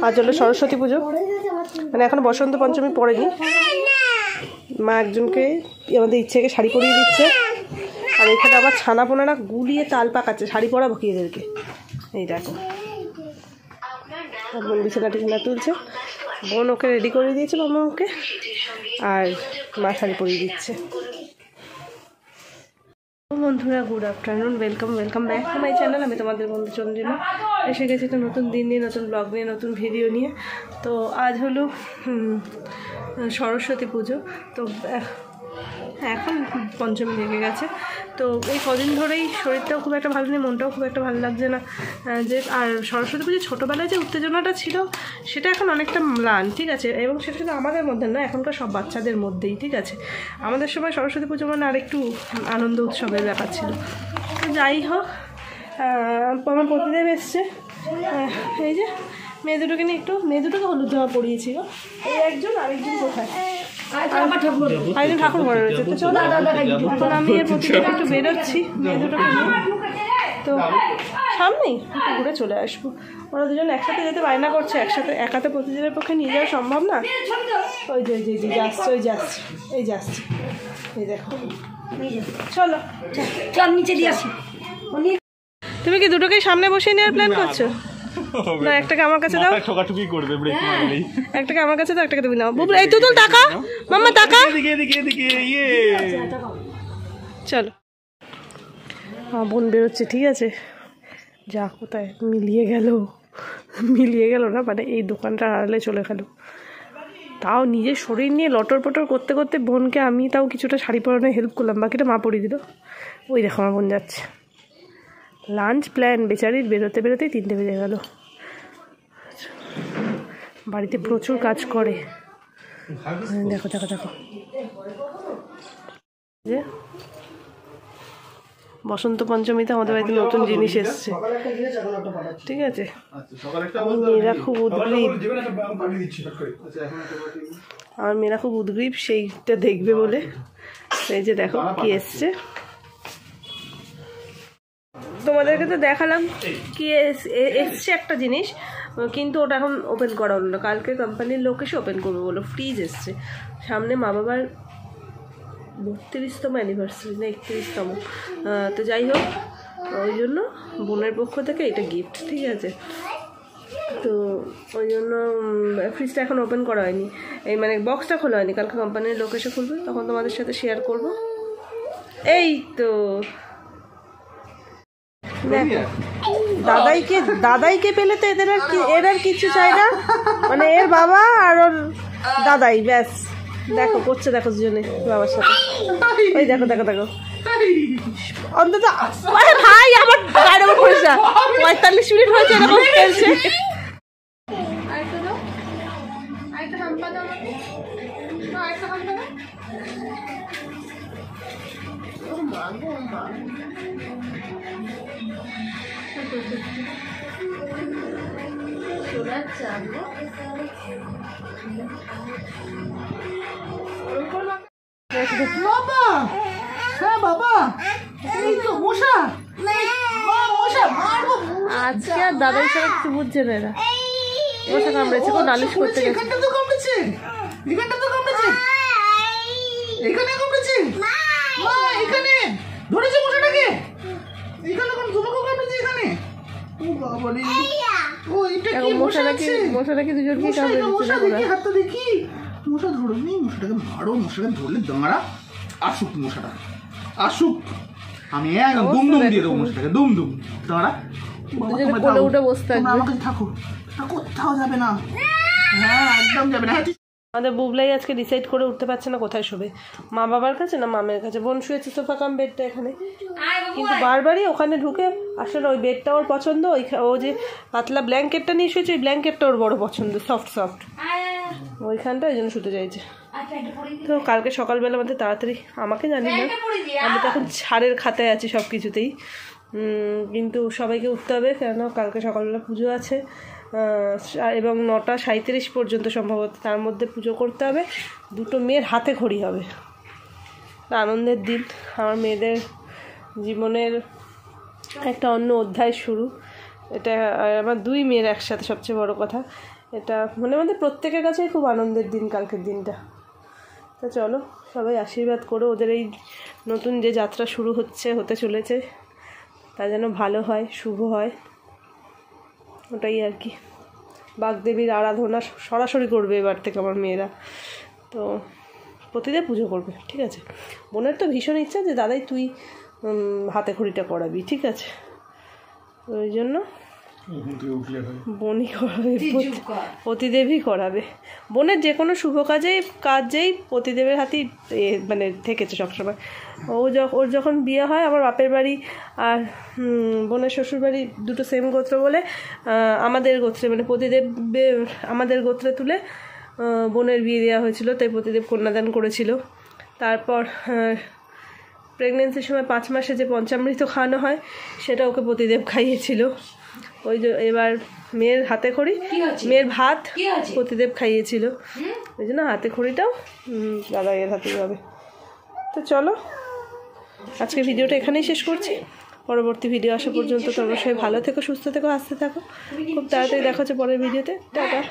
আজ হলো সরস্বতী পুজো, মানে এখন বসন্ত পঞ্চমী পড়েনি। মা একজনকে আমাদের ইচ্ছেকে শাড়ি পরিয়ে দিচ্ছে, আর এখানে আবার ছানা পোনারা গুলিয়ে তাল পাকাচ্ছে শাড়ি পরাবো কি এদেরকে। এই দেখো বোন বিছানা টিছানা তুলছে, বোন ওকে রেডি করে দিয়েছে মামা ওকে, আর মা শাড়ি পরিয়ে দিচ্ছে। বন্ধুরা good afternoon, welcome back to my channel. আমি তোমাদের বন্ধু চন্দ্রিমা, এসে গেছি একটা নতুন দিন নিয়ে, নতুন ব্লগ নিয়ে, নতুন ভিডিও নিয়ে। তো আজ হলো সরস্বতী পুজো। তো এখন পঞ্চমী লেগে গেছে। তো এই কদিন ধরেই শরীরটাও খুব একটা ভালো নেই, মনটাও খুব একটা ভালো লাগছে না। যে আর সরস্বতী পুজো ছোটোবেলায় যে উত্তেজনাটা ছিল সেটা এখন অনেকটা ম্লান, ঠিক আছে। এবং সেটা শুধু আমাদের মধ্যে না, এখনকার সব বাচ্চাদের মধ্যেই, ঠিক আছে। আমাদের সময় সরস্বতী পুজো মানে আরেকটু আনন্দ উৎসবের ব্যাপার ছিল। তো যাই হোক, আমার প্রতিদেব এসছে, এই যে মেয়ে দুটোকে নিয়ে একটু, মেয়ে দুটোকে হলুদ জামা পরিয়েছিল। এই একজন, আরেকজন কোথায়, আরেকজন ঠাকুর ঘরে রয়েছে। তো চলো এখন আমি এর প্রতিদিন একটু বেরোচ্ছি মেয়ে দুটোকে নিয়ে। তো সামনেই একটু ঘুরে চলে আসবো। ওরা দুজন একসাথে যেতে বায়না করছে, একসাথে একাতে প্রতিদিনের পক্ষে নিয়ে যাওয়া সম্ভব না। ওই যে যাচ্ছে, এই দেখো, চলো চল নিচে দিয়ে আসি। তুমি কি দুটোকেই সামনে বসিয়ে নেওয়ার প্ল্যান করছো? না, একটাকে আমার কাছে দাও, ঠোকাঠুকি করবে, ব্রেক মারলেই। একটাকে আমার কাছে দাও, একটাকে তুমি নাও। বুবু এই তুই টাকা, মাম্মা টাকা, এদিকে ইয়ে। চলো বোন বেরোচ্ছে, ঠিক আছে। যা কোথায় মিলিয়ে গেল না, মানে এই দোকানটা আড়ালে চলে গেল। তাও নিজের শরীর নিয়ে লটর পটর করতে করতে বোনকে আমি তাও কিছুটা শাড়ি পরানো হেল্প করলাম, বাকিটা মা পরিয়ে দিল। ওই দেখো আমার বোন যাচ্ছে। লাঞ্চ প্ল্যান বেচারির বেরোতেই 3টে বেজে গেল। বাড়িতে প্রচুর কাজ করে, দেখো যে বসন্ত পঞ্চমীতে আমাদের বাড়িতে নতুন জিনিস এসছে, ঠিক আছে। মেয়েরা খুব উদ্গ্রীব সেইটা দেখবে বলে। এই যে দেখো কি এসছে, তোমাদেরকে তো দেখালাম কি এসছে একটা জিনিস, কিন্তু ওটা এখন ওপেন করা হলো না। কালকে কোম্পানির লোক এসে ওপেন করবে বলো। ফ্রিজ এসছে সামনে, মা বাবার 32তম অ্যানিভার্সারি না 31তম। তো যাই হোক, ওই জন্য বোনের পক্ষ থেকে এটা গিফট, ঠিক আছে। তো ওই জন্য ফ্রিজটা এখন ওপেন করা হয়নি, এই মানে বক্সটা খোলা হয়নি। কালকে কোম্পানির লোক এসে খুলবে, তখন তোমাদের সাথে শেয়ার করব। এই তো দেখো, দাদাইকে পেলে তো এর আর কিছু চাই না, মানে এর বাবা আর ওর দাদাই, ব্যাস। দেখো করছে, দেখো দুজনে বাবার সাথে। ওই দেখো অন্তত ভাই আমার গায়ের উপর পড়েছে। 45 মিনিট হয়েছে এরকম খেলছে। আজকে আর দাদাই ছাড়া কিছু বুঝছে না এরা। মশা কামড়েছে, কোন নালিশ করতে গেছে। মশা নাকি দুজনকে কামড়ে দিচ্ছে। মশা ধরো নি, মশাটাকে মারো, মশাটাকে ধরলে দাঁড়া আসুক, মশাটা আসুক, আমি একদম দুমদুম দিয়ে দেবো মশাটাকে, দুমদুম। দাঁড়া উঠে বসতে থাকো, কোথাও যাবে না। হ্যাঁ একদম যাবে না। আমাদের বুবলাই আজকে ডিসাইড করে উঠতে পারছে না কোথায় শোবে, মা বাবার কাছে না মামের কাছে। বোন শুয়েছে সোফা কাম বেডটা এখানে, কিন্তু বারবারই ওখানে ঢুকে আসলে ওই বেডটা ওর পছন্দ। ও যে পাতলা ব্ল্যাঙ্কেটটা নিয়ে শুয়েছে, ওই ব্ল্যাঙ্কেটটা ওর বড় পছন্দ, সফট ওইখানটা, ওই জন্য শুতে চাইছে। তো কালকে সকালবেলা আমাদের তাড়াতাড়ি, আমাকে জানি না, আমি তো এখন ছাড়ের খাতায় আছি সব কিছুতেই, কিন্তু সবাইকে উঠতে হবে, কেন কালকে সকালবেলা পুজো আছে এবং 9:37 পর্যন্ত সম্ভবত, তার মধ্যে পুজো করতে হবে। 2টো মেয়ের হাতে খড়ি হবে। আনন্দের দিন, আমার মেয়েদের জীবনের একটা অন্য অধ্যায় শুরু। এটা আমার 2 মেয়ের একসাথে সবচেয়ে বড় কথা, এটা মনে মধ্যে প্রত্যেকের কাছেই খুব আনন্দের দিন কালকের দিনটা। তো চলো সবাই আশীর্বাদ করো, ওদের এই নতুন যে যাত্রা শুরু হতে চলেছে তা যেন ভালো হয়, শুভ হয়, ওটাই আর কি। বাগদেবীর আরাধনা সরাসরি করবে এবার থেকে আমার মেয়েরা, তো প্রতিদেব পুজো করবে, ঠিক আছে। বোনের তো ভীষণ ইচ্ছা যে দাদাই তুই হাতে খড়িটা করাবি, ঠিক আছে, ওই জন্য বোনই করাবে, পতিদেবই করাবে। বোনের যে কোনো শুভ কাজেই পতিদেবের হাতেই মানে থেকেছে সবসময়। ওর যখন বিয়ে হয় আমার বাপের বাড়ি আর বোনের শ্বশুর বাড়ি দুটো সেম গোত্র বলে আমাদের গোত্রে মানে পতিদেব আমাদের গোত্রে তুলে বোনের বিয়ে দেওয়া হয়েছিল, তাই পতিদেব কন্যাদান করেছিল। তারপর প্রেগনেন্সির সময় 5 মাসে যে পঞ্চামৃত খাওয়ানো হয় সেটা ওকে পতিদেব খাইয়েছিল। ওই যে এবার মেয়ের হাতে খড়ি, মেয়ের ভাত পতিদেব খাইয়েছিল, ওই জন্য হাতে খড়িটাও দাদা এর হাতেই হবে। তো চলো আজকে ভিডিওটা এখানেই শেষ করছি, পরবর্তী ভিডিও আসা পর্যন্ত তোমরা সবাই ভালো থেকো, সুস্থ থেকো, হাসতে থাকো। খুব তাড়াতাড়ি দেখা হচ্ছে পরের ভিডিওতে। টাটা।